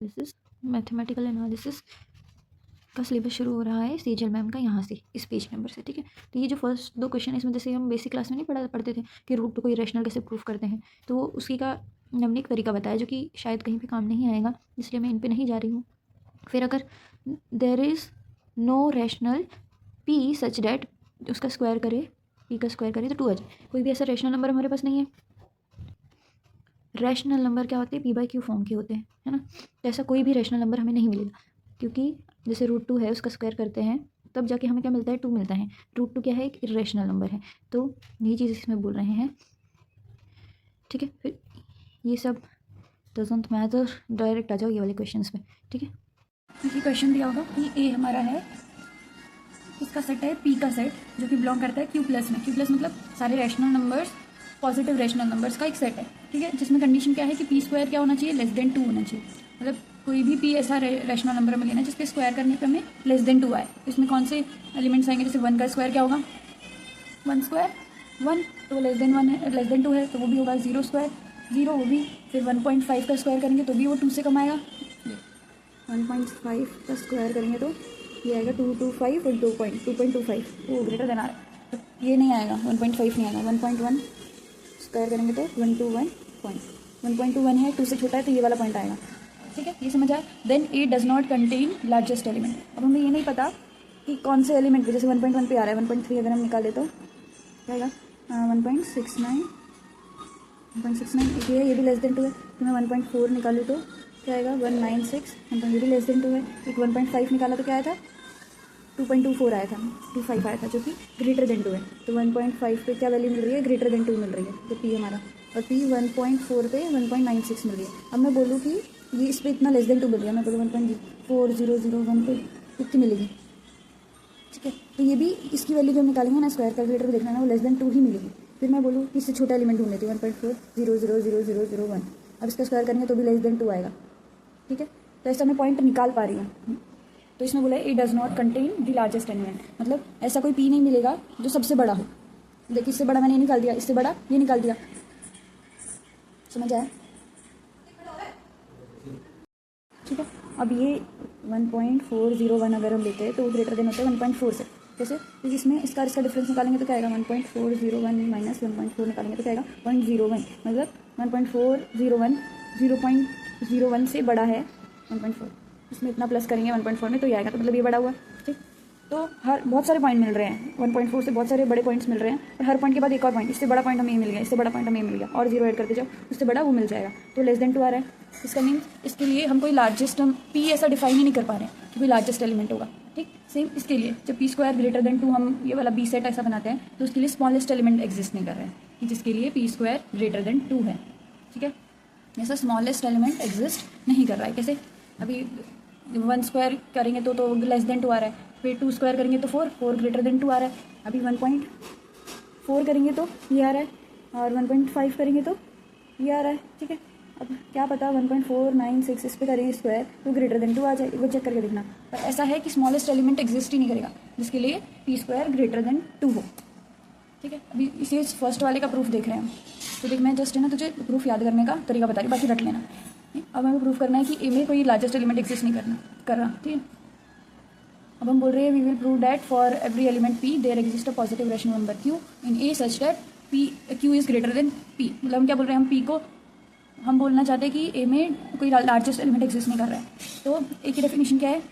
Analysis mathematical analysis का syllabus शुरू हो रहा है सेजल मैम का यहाँ से इस पेज नंबर से, ठीक है। तो ये जो फर्स्ट 2 क्वेश्चन है इसमें जैसे हम बेसिक क्लास में नहीं पढ़ते थे कि रूट टू को इरेशनल कैसे प्रूफ करते हैं, तो उसी का हमने एक तरीका बताया जो कि शायद कहीं पे काम नहीं आएगा, इसलिए मैं इन पे नहीं जा रही हूँ। फिर अगर there is no rational P such that उसका स्क्वायर करे, पी का स्क्वायर करे तो 2 आ जाए। कोई भी ऐसा रैशनल नंबर हमारे पास नहीं है। रैशनल नंबर क्या होते हैं, पी बाई क्यू फॉर्म के होते हैं, है ना। तो ऐसा कोई भी रैशनल नंबर हमें नहीं मिलेगा, क्योंकि जैसे रूट टू है उसका स्क्वायर करते हैं तब जाके हमें क्या मिलता है, 2 मिलता है। रूट टू क्या है, एक इरेशनल नंबर है, तो ये चीज़ इसमें बोल रहे हैं, ठीक है। फिर ये सब डजंट मैटर, डायरेक्ट आ जाओ ये वाले क्वेश्चन में, ठीक है। ये क्वेश्चन दिया होगा कि ए हमारा है, इसका सेट है पी का सेट जो कि बिलोंग करता है क्यू प्लस में। क्यू प्लस मतलब सारे rational numbers, positive rational numbers का एक सेट है, ठीक है, जिसमें कंडीशन क्या है कि पी स्क्वायर क्या होना चाहिए, लेस देन 2 होना चाहिए। मतलब कोई भी पी ऐसा रैशनल नंबर हमें लेना है जिसके स्क्वायर करने पे हमें लेस देन 2 आए। इसमें कौन से एलिमेंट्स आएंगे, जैसे 1 का स्क्वायर क्या होगा, 1 स्क्वायर 1, तो लेस देन 1 है, लेस देन 2 है तो वो भी होगा 0 स्क्वायर 0, वो भी। फिर 1.5 का स्क्वायर करेंगे तो भी वो 2 से कम आएगा। 1.5 का स्क्वायर करेंगे तो ये आएगा 225 और 2.25, वो ग्रेटर देन आ रहा है, तो ये नहीं आएगा, 1.5 नहीं आएगा। 1.1 स्क्वायर करेंगे तो 121 पॉइंट, 1.21 है, 2 से छोटा है तो ये वाला पॉइंट आएगा, ठीक है। ये समझ आया। Then A does not contain largest element. अब हमें ये नहीं पता कि कौन से एलिमेंट पे, जैसे 1.1 पे आ रहा है, 1.3 अगर हम निकाले तो क्या आएगा, 1.69, 1.69 ये भी लेस देन 2 है। तो मैं 1.4 निकालूँ तो क्या आएगा, 196, ये भी लेस देन 2 है। एक 1.5 निकाला तो क्या आया था, 2.24 आया था, 25 आया था, जो कि ग्रेटर देन 2 है। तो 1.5 पे क्या वैल्यू मिल रही है, ग्रेटर देन 2 मिल रही है, तो पी हमारा, और पी 1.4 पे 1.96 मिल रही है। अब मैं बोलूँ कि ये इस पर इतना लेस देन 2 मिल रही है, मैं बोलूँ 1.4001 पे कितनी मिलेगी, ठीक है। तो ये भी इसकी वैल्यू जो हम निकालेंगे ना, स्क्वायर कैलकुलेटर देखना ना, वो लेस देन 2 ही मिलेगी। फिर मैं बोलूँ कि इससे छोटा एलिमेंट ढूंढ लेती हूँ, 1.400001। अब इसका स्क्वायर करेंगे तो भी लेस देन 2 आएगा, ठीक है। तो ऐसा मैं पॉइंट निकाल पा रही हूँ। तो इसमें बोला है it does not contain the largest element, मतलब ऐसा कोई पी नहीं मिलेगा जो सबसे बड़ा हो। देखिए इससे बड़ा मैंने ये निकाल दिया, इससे बड़ा ये निकाल दिया, समझ आया, ठीक है। अब ये 1.401 अगर हम लेते हैं तो वो ग्रेटर देन होता है 1.4 से। जैसे तो इसमें इसका डिफरेंस निकालेंगे तो क्या आएगा, 1.401 माइनस 1.4 निकालेंगे तो क्या आएगा, 0.01, मतलब 1.401 0.01 से बड़ा है 1.4। इसमें इतना प्लस करेंगे 1.4 में तो ये आएगा, तो मतलब ये बड़ा हुआ, ठीक। तो हर बहुत सारे पॉइंट मिल रहे हैं, 1.4 से बहुत सारे बड़े पॉइंट्स मिल रहे हैं, और हर पॉइंट के बाद एक और पॉइंट, इससे बड़ा पॉइंट हमें ये मिल गया, इससे बड़ा पॉइंट हमें ये मिल गया, और 0 ऐड करते जाओ, उससे बड़ा वो मिल जाएगा, तो लेस देन 2 आ रहा है। इसका मीन्स इसके लिए हम कोई लार्जेस्ट, हम पी ऐसा डिफाइन ही नहीं कर पा रहे हैं कि कोई लार्जेस्ट एलिमेंट होगा, ठीक। सेम इसके लिए जब पी स्क्वायर ग्रेटर देन 2 हम ये वाला बी सेट ऐसा बनाते हैं तो उसके लिए स्मॉलेस्ट एलिमेंट एग्जिस्ट नहीं कर रहे हैं, जिसके लिए पी स्क्वायर ग्रेटर देन 2 है, ठीक है। ऐसा स्मॉलेस्ट एलिमेंट एग्जिस्ट नहीं कर रहा है। कैसे, अभी 1 स्क्वायर करेंगे तो लेस देन 2 आ रहा है, फिर 2 स्क्वायर करेंगे तो 4 ग्रेटर देन 2 आ रहा है, अभी 1.4 करेंगे तो ये आ रहा है, और 1.5 करेंगे तो ये आ रहा है, ठीक है। अब क्या पता 1.496 इस पर करेंगे स्क्वायर तो ग्रेटर देन 2 आ जाए, वो चेक करके देखना। पर ऐसा है कि स्मॉलेस्ट एलिमेंट एग्जिस्ट ही नहीं करेगा जिसके लिए पी स्क्वायर ग्रेटर देन 2 हो, ठीक है। अभी इसी फर्स्ट वाले का प्रूफ देख रहे हैं हम, तो देख मैं जस्ट है ना तुझे प्रूफ याद करने का तरीका बता रही, बाकी रट लेना। अब हमें प्रूफ करना है कि ए में कोई लार्जेस्ट एलिमेंट एग्जिस्ट नहीं कर रहा, ठीक है। अब हम बोल रहे हैं we will prove that for every element P there exist a positive rational number Q in A such that P Q is greater than P. मतलब हम क्या बोल रहे हैं, हम पी को हम बोलना चाहते हैं कि ए में कोई लार्जेस्ट एलिमेंट एग्जिस्ट नहीं कर रहा है। तो ए की डेफिनेशन क्या है,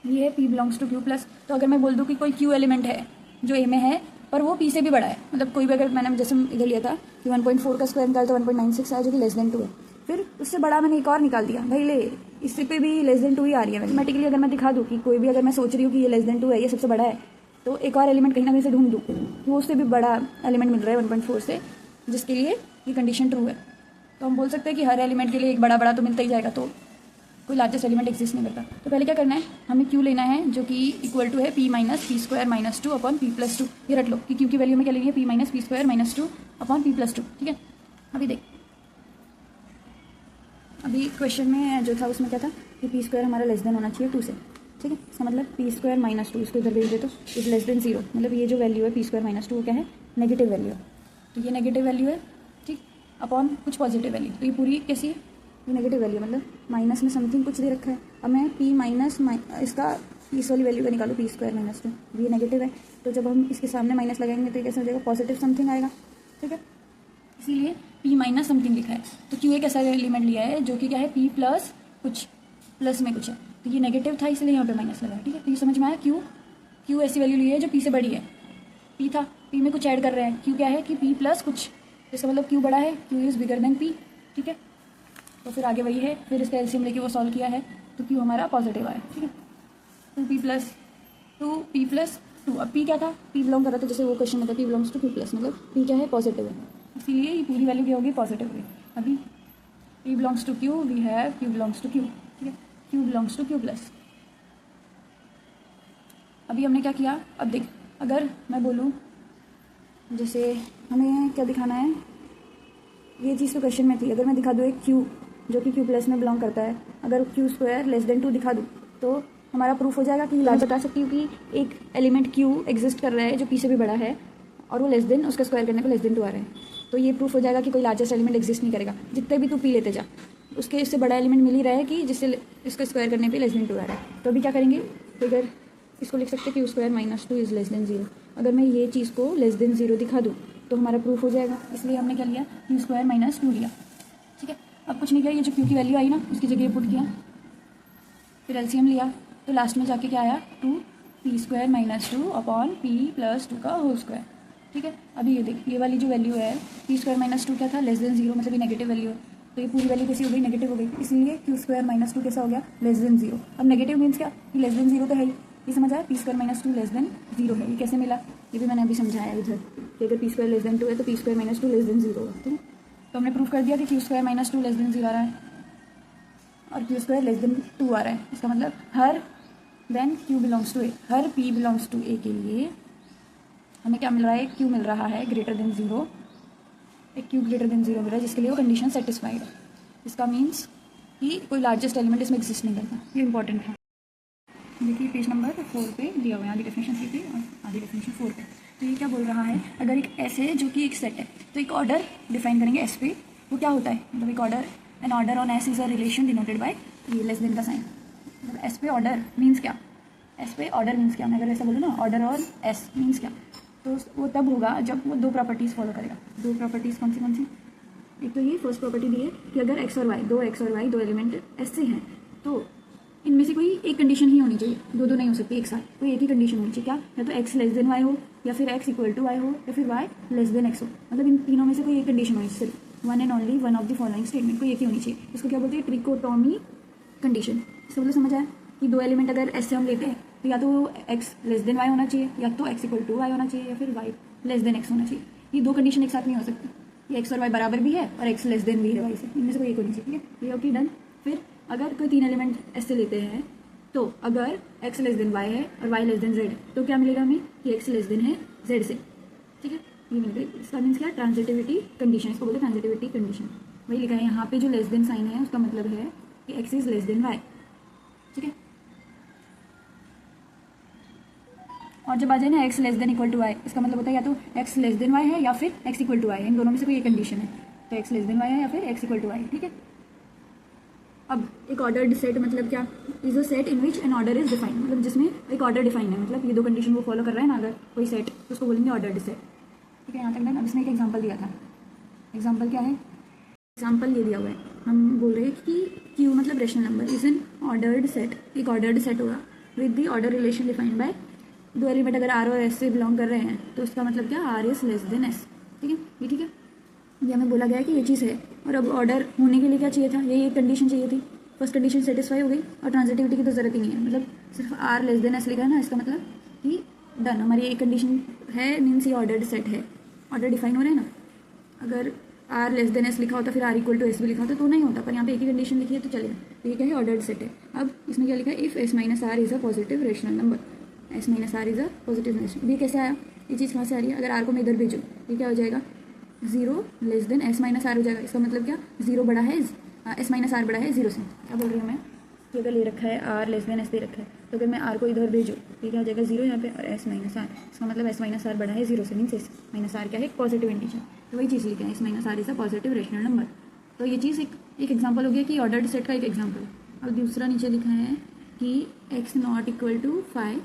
ये है P belongs to Q plus. तो अगर मैं बोल दूँ कि कोई क्यू एलिमेंट है जो ए में है पर वो पी से भी बड़ा है, मतलब कोई भी, अगर मैंने जैसे इधर लिया था कि 1.4 का स्क्वायर निकाला तो 1.96 आया जो कि लेस देन 2 है, फिर उससे बड़ा मैंने एक और निकाल दिया, भाई ले इससे पे भी लेस देन 2 ही आ रही है। मैथमेटिकली अगर मैं दिखा दूँ कि कोई भी, अगर मैं सोच रही हूँ कि ये लेस देन 2 है, ये सबसे बड़ा है, तो एक और एलिमेंट कहीं ना कहीं से ढूंढ दूँ वो उससे भी बड़ा एलिमेंट मिल रहा है 1.4 से, जिसके लिए ये कंडीशन ट्रू है। तो हम बोल सकते हैं कि हर एलिमेंट के लिए एक बड़ा बड़ा तो मिलता ही जाएगा, तो कोई लार्जेस्ट एलिमेंट एग्जिस्ट नहीं करता। तो पहले क्या करना है, हमें क्यू लेना है जो कि इक्वल टू है P minus P square minus 2 upon P plus 2। ये रट लो कि क्यू की वैल्यू में क्या लेनी है, P minus P square minus 2 upon P plus 2, ठीक है। अभी देख, अभी क्वेश्चन में जो था उसमें क्या था कि पी स्क्वायर हमारा लेस देन होना चाहिए 2 से, ठीक है। इसका मतलब पी स्क्वायर माइनस 2, इसको इधर भेज दे तो इज लेस देन 0, मतलब ये जो वैल्यू है पी स्क्वायर माइनस 2 क्या है, नेगेटिव वैल्यू है। तो ये नेगेटिव वैल्यू है, ठीक, अपॉन कुछ पॉजिटिव वैल्यू। तो ये पूरी कैसी है, ये नेगेटिव वैल्यू मतलब माइनस में समथिंग कुछ दे रखा है। अब मैं पी माइनस इसका इस वाली वैल्यू का निकालू पी स्क्वायर माइनस 2, ये नेगेटिव है, तो जब हम इसके सामने माइनस लगाएंगे तो ये कैसे हो जाएगा, पॉजिटिव समथिंग आएगा। ठीक है, इसीलिए पी माइनस समथिंग लिखा है। तो क्यू एक ऐसा एलिमेंट लिया है जो कि क्या है, पी प्लस कुछ, प्लस में कुछ है, तो ये नेगेटिव था इसलिए यहाँ पे माइनस लगा। ठीक है, तो ये समझ में आया। क्यू ऐसी वैल्यू ली है जो पी से बड़ी है। पी था, पी में कुछ ऐड कर रहे हैं, क्यू क्या है कि पी प्लस कुछ, इसका मतलब क्यू बड़ा है, Q is bigger than P. ठीक है, तो फिर आगे वही है, फिर इसका एलसीएम लेके वो सॉल्व किया है तो क्यू हमारा पॉजिटिव आया। ठीक है, 2p प्लस 2। अब p क्या था, p बिलोंग कर रहा था, जैसे वो क्वेश्चन में था p belongs to q plus, मतलब p क्या है, पॉजिटिव है, इसीलिए ये पूरी वैल्यू क्या होगी, पॉजिटिव होगी। अभी p belongs to q, we have q belongs to q। ठीक है, q belongs to q plus. अभी हमने क्या किया, अब देख, अगर मैं बोलूँ जैसे हमें क्या दिखाना है, ये चीज़ तो क्वेश्चन में थी, अगर मैं दिखा दूँ एक q जो कि q प्लस में बिलोंग करता है, अगर q स्क्वायर लेस देन 2 दिखा दूँ तो हमारा प्रूफ हो जाएगा कि लार्ज, बता सकती हूँ कि एक एलिमेंट q एग्जिस्ट कर रहा है जो p से भी बड़ा है और वो लेस देन, उसका स्क्वायर करने को लेस देन 2 आ रहा है, तो ये प्रूफ हो जाएगा कि कोई लार्जेस्ट एलिमेंट एग्जिस्ट नहीं करेगा। जितने भी तू p लेते जा उसके इससे बड़ा एलिमेंट मिल ही रहा है कि जिससे इसका स्क्वायर करने पर लेस देन 2 आ रहा है। तो अभी क्या करेंगे, तो अगर इसको लिख सकते हैं q square minus 2 is less than 0। अगर मैं ये चीज़ को लेस देन 0 दिखा दूँ तो हमारा प्रूफ हो जाएगा, इसलिए हमने क्या लिया, q स्क्वायर माइनस 2 लिया। ठीक है, अब कुछ नहीं किया, ये जो q की वैल्यू आई ना उसकी जगह पुट किया, फिर एलसीएम लिया, तो लास्ट में जाके क्या आया, 2p square minus 2 upon p plus 2 का होल स्क्वायर। ठीक है, अभी ये देख, ये वाली जो वैल्यू है p स्क्वायर माइनस 2 क्या था, लेस देन 0, मतलब ये नेगेटिव वैल्यू है, तो ये पूरी वैल्यू कैसी हो गई, नेगेटिव हो गई, इसलिए q स्क्वायर माइनस 2 कैसा हो गया, लेस देन 0। अब नेगेटिव मीन्स क्या, कि लेस देन 0 तो है ही, ये समझ आया, p square minus 2 less than 0 है, ये कैसे मिला, ये भी मैंने अभी समझाया इधर कि अगर p स्क्वायर लेस देन 2 है तो p square minus 2 less than 0 है। ठीक है, तो हमने प्रूफ कर दिया कि q square minus 2 less than 0 आ रहा है और q स्क्वायर लेस देन 2 आ रहा है। इसका मतलब हर then q belongs to A, हर p बिलोंग्स टू ए के लिए हमें क्या मिल रहा है, q मिल रहा है ग्रेटर देन 0, एक q ग्रेटर देन 0 मिल रहा है जिसके लिए वो कंडीशन सेटिस्फाइड है। इसका मीन्स कि कोई लार्जेस्ट एलिमेंट इसमें एग्जिस्ट नहीं करता, ये इंपॉर्टेंट है। देखिए पेज नंबर 4 पे दिया हुआ है, आधी डेफिनेशन 3 पे और आधी डेफिनेशन 4 पे। तो ये क्या बोल रहा है, अगर एक एस है जो कि एक सेट है, तो एक ऑर्डर डिफाइन करेंगे एस पे, वो क्या होता है, मतलब एक order, an order on S is a relation denoted by ये लेस देन का साइन। मतलब एस पे ऑर्डर मीन्स क्या, एस पे ऑर्डर मीन्स क्या, मैं अगर ऐसा बोलूँ ना, ऑर्डर ऑन एस मीन्स क्या, तो वो तब होगा जब वो दो प्रॉपर्टीज़ फॉलो करेगा। दो प्रॉपर्टीज़ कौन सी, एक तो ये फर्स्ट प्रॉपर्टी दी है कि अगर एक्स और वाई, दो एक्स और वाई दो एलिमेंट एस से हैं तो इनमें से कोई एक कंडीशन ही होनी चाहिए, दो नहीं हो सकती एक साथ, कोई एक ही कंडीशन होनी चाहिए, क्या, या तो एक्स लेस देन वाई हो, या फिर एक्स इक्वल टू वाई हो, या फिर वाई लेस देन एक्स हो, मतलब इन तीनों में से कोई एक कंडीशन होनी चाहिए, सिर्फ one and only one of the following statement, कोई एक ही होनी चाहिए। इसको क्या बोलते हैं, ट्रिकोटोमी कंडीशन। इसका मतलब समझ आया कि दो एलिमेंट अगर एस से हम लेते हैं तो या तो एक्स लेस देन वाई होना चाहिए, या तो एक्स इक्वल टू वाई होना चाहिए, या फिर वाई लेस देन एक्स होना चाहिए। ये दो कंडीशन एक साथ नहीं हो सकती, ये एक्स और वाई बराबर भी है और एक्स लेस देन भी है वाई से, इनमें से कोई एक होनी चाहिए। ठीक है, ये ओके डन। फिर अगर कोई तीन एलिमेंट एस से लेते हैं तो अगर x लेस देन वाई है और y लेस देन z है तो क्या मिलेगा हमें, कि x लेस देन है z से। ठीक है, ये मिल गई। इसका मीन्स क्या, ट्रांजिटिविटी कंडीशन, इसको बोलते हैं ट्रांजिटिविटी कंडीशन। वही लिखा है यहाँ पे, जो लेस देन साइन है उसका मतलब है कि x is less than y। ठीक है, और जब आ जाए ना x less than equal to y, इसका मतलब होता है या तो x लेस देन y है या फिर x इक्वल टू y है, इन दोनों में से कोई एक कंडीशन है, तो x लेस देन y है या फिर x इक्वल टू y। ठीक है, अब एक ऑर्डर्ड सेट मतलब क्या, is a set in which N order is defined, मतलब जिसमें एक ऑर्डर डिफाइन है, मतलब ये दो कंडीशन वो फॉलो कर रहा है ना अगर कोई सेट, तो उसको बोलेंगे ऑर्डर्ड सेट। ठीक है, यहाँ तक ना। अब इसमें एक एग्जांपल दिया था, एग्जांपल क्या है, एग्जांपल ये दिया हुआ है, हम बोल रहे हैं कि Q मतलब rational number is an ordered set, एक ऑर्डर्ड सेट होगा with the order relation defined by दो एलिमेंट अगर R और S से बिलोंग कर रहे हैं तो उसका मतलब क्या, R is less then S। ठीक है, ये ठीक है, ये हमें बोला गया है कि ये चीज़ है, और अब ऑर्डर होने के लिए क्या चाहिए था, ये कंडीशन चाहिए थी, फर्स्ट कंडीशन सेटिस्फाई हो गई और ट्रांजिटिविटी की तो जरूरत ही नहीं है, मतलब सिर्फ R लेस देन S लिखा है ना, इसका मतलब कि डन, हमारी एक कंडीशन है, मीन्स ये ऑर्डर्ड सेट है, ऑर्डर डिफाइन हो रहा है ना। अगर R लेस देन S लिखा होता फिर R इक्वल टू S भी लिखा होता तो नहीं होता, पर यहाँ पे एक ही कंडीशन लिखी है तो चलेगा। तो ये क्या है, ऑर्डर्ड सेट है। अब इसमें क्या लिखा है, if S minus R is a positive rational number, S minus R is a positive rational. ये कैसे आया, ये चीज़ कहाँ से आ रही है, अगर R को मैं इधर भेजूँ ये क्या हो जाएगा, 0 less than S minus R हो जाएगा। इसका मतलब क्या, 0 बड़ा है, S माइनस R बड़ा है 0 से। क्या बोल रही हूँ मैं, कि अगर ले रखा है R लेस देन S दे रखा है, तो अगर मैं R को इधर भेजूँ ये क्या हो जाएगा, 0 यहाँ पे और S माइनस R, इसका मतलब S माइनस R बड़ा है 0 से, मीन्स S माइनस R क्या है, एक पॉजिटिव इंटीजर। तो वही चीज़ लिखा है, S minus R is a positive rational number. तो ये चीज़ एक एग्जाम्पल हो गया कि ऑर्डर्ड सेट का एक एग्जाम्पल है। अब दूसरा नीचे लिखा है कि x नॉट इक्वल टू 5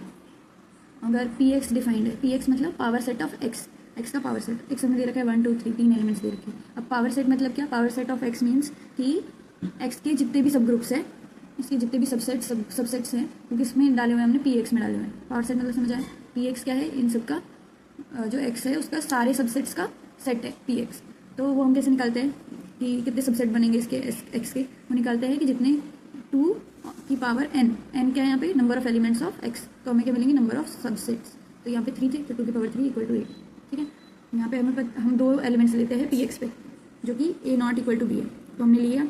अगर पी एक्स डिफाइंड है, पी एक्स मतलब power set of x, x का पावर सेट, एक्स हमें दे रखा है 1 2 3 तीन एलिमेंट्स दे रखे हैं। अब पावर सेट मतलब क्या, power set of x means कि एक्स के जितने भी सब ग्रुप्स हैं, इसके जितने भी सबसेट्स हैं, क्योंकि इसमें डाले हुए हैं हमने पी एक्स में डाले हुए हैं। पावर सेट मतलब समझ आया, पी एक्स क्या है, इन सब का जो एक्स है उसका सारे सबसेट्स का सेट है पी एक्स। तो वो हम कैसे निकालते हैं कि कितने सबसेट बनेंगे इसके एक्स के, वो निकालते हैं कि जितने 2 की पावर n, n क्या है यहाँ पे, number of elements of x, तो हमें क्या मिलेंगे, नंबर ऑफ सबसेट्स। तो यहाँ पे 3 थे तो 2 की पावर 3 इक्वल टू 8, ठीक है। यहाँ पे हम 2 एलिमेंट्स लेते हैं पी एक्स पे, जो कि a not equal to b है। तो हमने लिया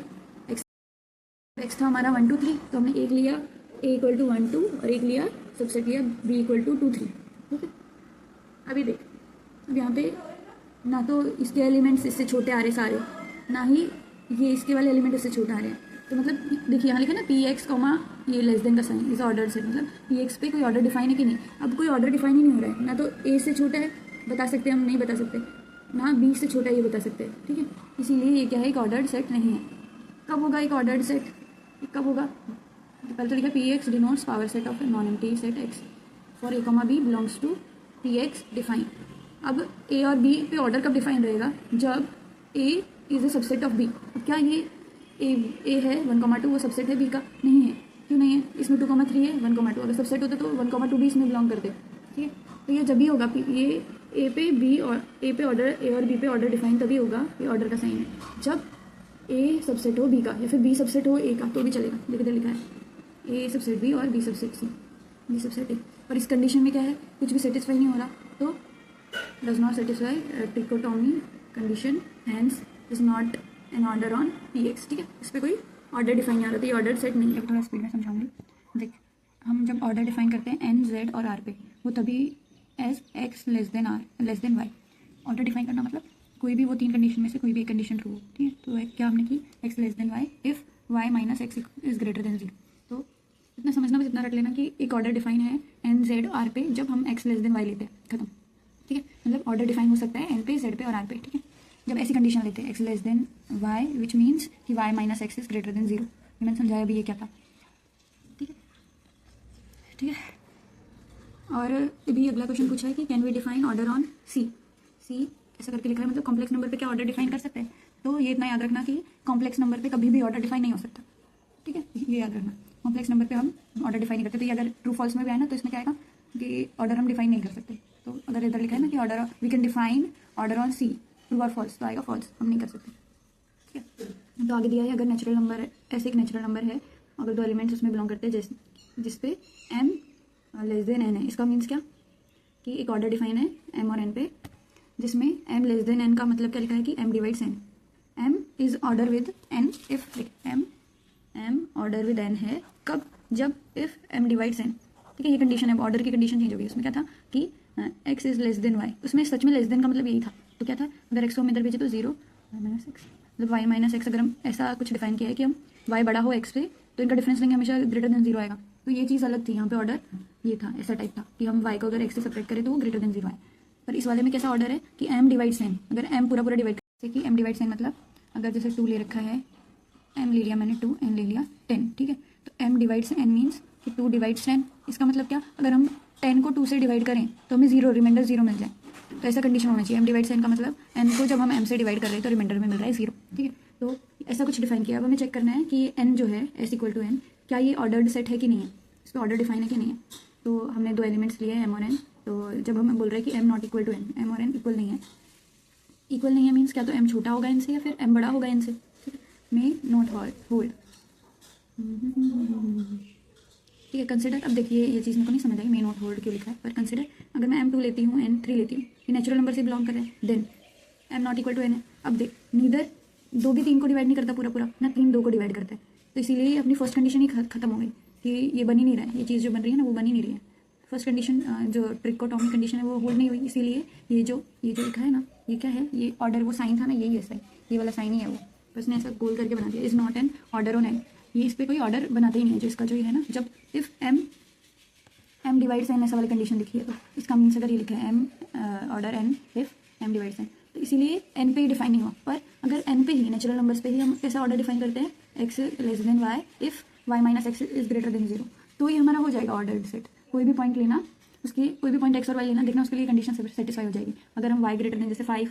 x था हमारा 1 2 3, तो हमने एक लिया a इक्वल टू 1 2 और एक लिया सबसेट लिया b इक्वल टू 2 3, ठीक है। अभी देख, अब यहाँ पे ना तो इसके एलिमेंट्स इससे छोटे आ रहे सारे, ना ही ये इसके वाले एलिमेंट इससे छोटे आ रहे हैं। तो मतलब देखिए यहाँ लिखा ना पी एक्स कॉमा ये लेस देन का साइन इस ऑर्डर से, मतलब पी एक्स पे कोई ऑर्डर डिफाइन है कि नहीं। अब कोई ऑर्डर डिफाइन ही नहीं हो रहा है, ना तो ए से छोटा है बता सकते हैं हम, नहीं बता सकते, ना बी से छोटा है ये बता सकते हैं, ठीक है। इसीलिए ये क्या है, एक ऑर्डर्ड सेट नहीं है। कब होगा एक ऑर्डर्ड सेट, कब होगा, तो पहले तो लिखा P X denotes power set of non empty set X for A comma B belongs to P X define. अब ए और बी पे ऑर्डर कब डिफाइन रहेगा, जब A is a subset of B. अब क्या ये ए है 1 2 वो सबसेट है बी का, नहीं है, क्यों नहीं है, इसमें 2 3 है 1 2, अगर सबसेट होता तो 1 2 भी इसमें बिलोंग करते, ठीक है। तो ये जब भी होगा ये ए पे बी और ए पे ऑर्डर, ए और बी पे ऑर्डर डिफाइन तभी होगा, ये ऑर्डर का साइन है, जब ए सबसेट हो बी का या फिर बी सबसेट हो ए का तो भी चलेगा। देखिए लिखा है ए सबसेट बी और B subset C, B subset A. पर इस कंडीशन में क्या है, कुछ भी सेटिस्फाई नहीं हो रहा, तो does not satisfy trichotomy condition, hence is not an order on P X, ठीक है। इस पर कोई ऑर्डर डिफाइन नहीं आ रहा, तो ये ऑर्डर सेट नहीं है। थोड़ा स्पीड में समझाऊंगी। देख, हम जब ऑर्डर डिफाइन करते हैं एन जेड और आर पे, वो तभी as x less than R less than y. Order define करना मतलब कोई भी वो 3 कंडीशन में से कोई भी एक कंडीशन ट्रू हो, ठीक है। तो क्या हमने की, x less than y if y minus x is greater than 0। तो इतना समझना, बस इतना रख लेना कि एक ऑर्डर डिफाइन है एन जेड आर पे जब हम एक्स लेस देन वाई लेते हैं, खत्म, ठीक है। मतलब ऑर्डर डिफाइन हो सकता है एन पे, जेड पे और आर पे, ठीक है, जब ऐसी कंडीशन लेते हैं x less than Y which means कि Y minus x is greater than 0। मैंने समझाया अभी ये क्या था, ठीक है, ठीक है। और अभी अगला क्वेश्चन पूछा है कि can we define order on C, C ऐसा करके लिखा है, मतलब कॉम्प्लेक्स नंबर पे क्या ऑर्डर डिफाइन कर सकते हैं। तो ये इतना याद रखना कि कॉम्प्लेक्स नंबर पे कभी भी ऑर्डर डिफाइन नहीं हो सकता, ठीक है, ये याद रखना। कॉम्प्लेक्स नंबर पे हम ऑर्डर डिफाइन नहीं करते, तो ये अगर ट्रू फॉल्स में भी आए ना तो इसमें क्या आएगा कि ऑर्डर हम डिफाइन नहीं कर सकते। तो अगर इधर लिखा है ना कि order we can define order on C, true और फॉल्स, तो आएगा फॉल्स, हम नहीं कर सकते, ठीक है। तो आगे दिया है अगर नेचुरल नंबर है, ऐसे एक नेचुरल नंबर है अगर 2 एलिमेंट्स उसमें बिलोंग करते हैं जिस पे m लेस देन n है, इसका मीन्स क्या कि एक ऑर्डर डिफाइन है m और n पे जिसमें m लेस देन n का मतलब क्या लिखा है कि m divides n, m is order with n if m order with n है कब, जब इफ m डिवाइड्स n, ठीक है। ये कंडीशन है, ऑर्डर की कंडीशन चेंज हो गई। उसमें क्या था कि x is less than y, उसमें सच में लेस देन का मतलब यही था। तो क्या था, अगर x को हम इधर भेजे तो 0 माइनस एक्स, मतलब y माइनस एक्स, अगर हम ऐसा कुछ डिफाइन किया है कि हम y बड़ा हो x पे तो इनका डिफरेंस लेंगे हमेशा ग्रेटर देन 0 आएगा। तो ये चीज़ अलग थी, यहाँ पे ऑर्डर ये था, ऐसा टाइप था कि हम y को अगर x से सेपरेट करें तो वो ग्रेटर देन 0 आए। पर इस वाले में कैसा ऑर्डर है कि m डिवाइड्स n, अगर m पूरा पूरा डिवाइड जैसे कि m डिवाइड्स n मतलब अगर जैसे 2 ले रखा है, m ले लिया मैंने 2, n ले लिया 10, ठीक है। तो m डिवाइड्स n मीन्स कि 2 डिवाइड्स 10, इसका मतलब क्या, अगर हम 10 को 2 से डिवाइड करें तो हमें 0 रिमाइंडर 0 मिल जाए। तो ऐसा कंडीशन होना चाहिए, m डिवाइड्स n का मतलब n को जब हम m से डिवाइड कर रहे हैं तो रिमाइंडर में मिल रहा है 0, ठीक है। तो ऐसा कुछ डिफाइन किया। अब हमें चेक करना है कि n जो है s इक्वल टू n क्या ये ऑर्डर्ड सेट है कि नहीं है, इस पर ऑर्डर डिफाइन है कि नहीं है। तो हमने 2 एलिमेंट्स लिए m और n, तो जब हमें बोल रहे हैं कि m not equal to n, m और n इक्वल नहीं है, इक्वल नहीं है मीन्स क्या, तो m छोटा होगा n से या फिर m बड़ा होगा n से, ठीक है। मे नॉट होल्ड, ठीक है। कंसिडर, अब देखिए ये चीज़ मेरे को नहीं समझ आई मे नॉट होल्ड क्यों लिखा है, पर कंसिडर अगर मैं m2 लेती हूँ n3 लेती हूँ, ये नेचुरल नंबर से बिलोंग कर रहे हैं, then m not equal to n है। अब देख नीदर 2 भी 3 को डिवाइड नहीं करता पूरा पूरा, ना 3 2 को डिवाइड करता है, तो इसीलिए अपनी फर्स्ट कंडीशन ही खत्म हो गई कि ये बन ही नहीं रहा है, ये चीज़ जो बन रही है ना वो बन ही नहीं रही है। फर्स्ट कंडीशन जो ट्रिकोटोमी कंडीशन है वो होल्ड नहीं हुई, इसीलिए ये जो लिखा है ना, ये क्या है, ये ऑर्डर वो साइन था ना, यही है साइन, ये वाला साइन ही है वो, बस ने ऐसा गोल करके बना दिया, is not an order on n, ये इस पर कोई ऑर्डर बनाता ही नहीं है। जो इसका जो ये है ना, जब इफ m डिवाइड्स n ऐसा वाली कंडीशन लिखी है, तो इसका मीन्स अगर ये लिखा है m order n if m divides n, तो इसीलिए एन पे ही डिफाइन नहीं हुआ। पर अगर एन पे ही नेचुरल नंबर्स पे ही हम कैसा ऑर्डर डिफाइन करते हैं, x less than y if y minus x is greater than 0, तो ये हमारा हो जाएगा ऑर्डर्ड सेट। कोई भी पॉइंट लेना, उसकी कोई भी पॉइंट एक्स और वाई लेना, देखना उसके लिए कंडीशन सेटिस्फाई हो जाएगी। अगर हम वाई ग्रेटर देन जैसे 5,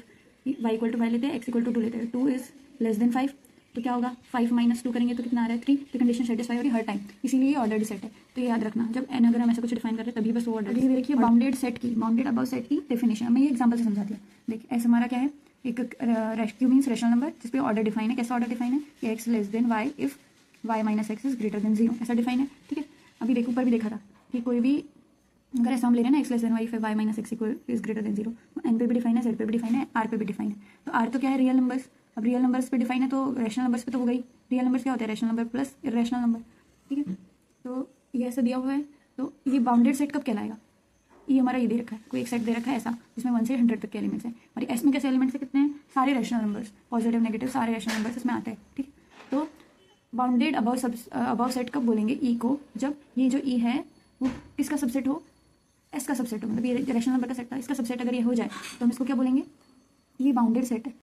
वाई इक्वल टू 5 लेते हैं, एक्स इक्वल टू 2 लेते हैं, 2 इज लेस देन 5, तो क्या होगा 5 माइनस 2 करेंगे तो कितना आ रहा है 3, तो कंडीशन सेटिस्फाई हो रही है हर टाइम, इसीलिए ऑर्डर्ड सेट है। तो ये याद रखना, जब एन अगर हम ऐसा कुछ डिफाइन कर रहे हैं तभी बस वो ऑर्डर। देखिए बाउंडेड सेट की, बाउंडेड अबव सेट की डेफिनेशन मैं ये एग्जांपल से समझाती हूँ। देखिए ऐसा हमारा क्या है, एक क्यू मीन्स रेशनल नंबर जिस पे ऑर्डर डिफाइन है। कैसा ऑर्डर डिफाइन है कि x less than y if y minus x is greater than 0, ऐसा डिफाइन है। ठीक है, अभी देखो ऊपर भी देखा था कि कोई भी अगर ऐसा हम ले रहे हैं ना, x less than y if y minus x is greater than 0, N पे भी डिफाइन है, जेड पे भी डिफाइन है, आर पे भी डिफाइन है। तो आर तो क्या है, रियल नंबर्स। अब रियल नंबर्स पे डिफाइन है तो रैशनल नंबर्स पे तो हो गई। रियल नंबर्स क्या होते हैं, rational number plus irrational number. ठीक है, तो ये ऐसा दिया हुआ है। तो ये बाउंडेड सेट कब कहलाएगा, ये हमारा ये दे रखा है, कोई एक सेट दे रखा है ऐसा जिसमें 1 से 100 तक के एलिमेंट्स हैं, और एस में कैसे एलिमेंट्स हैं, कितने हैं, सारे रैशनल नंबर्स, पॉजिटिव नेगेटिव सारे रैशनल नंबर्स इसमें आते हैं। ठीक है, तो बाउंडेड अबव सेट कब बोलेंगे, ई को, जब ये जो ई है वो किसका सबसेट हो, एस का सबसेट हो। मतलब ये रैशनल नंबर का सेट था, इसका सबसेट अगर ये हो जाए तो हम इसको क्या बोलेंगे, ये बाउंडेड सेट है।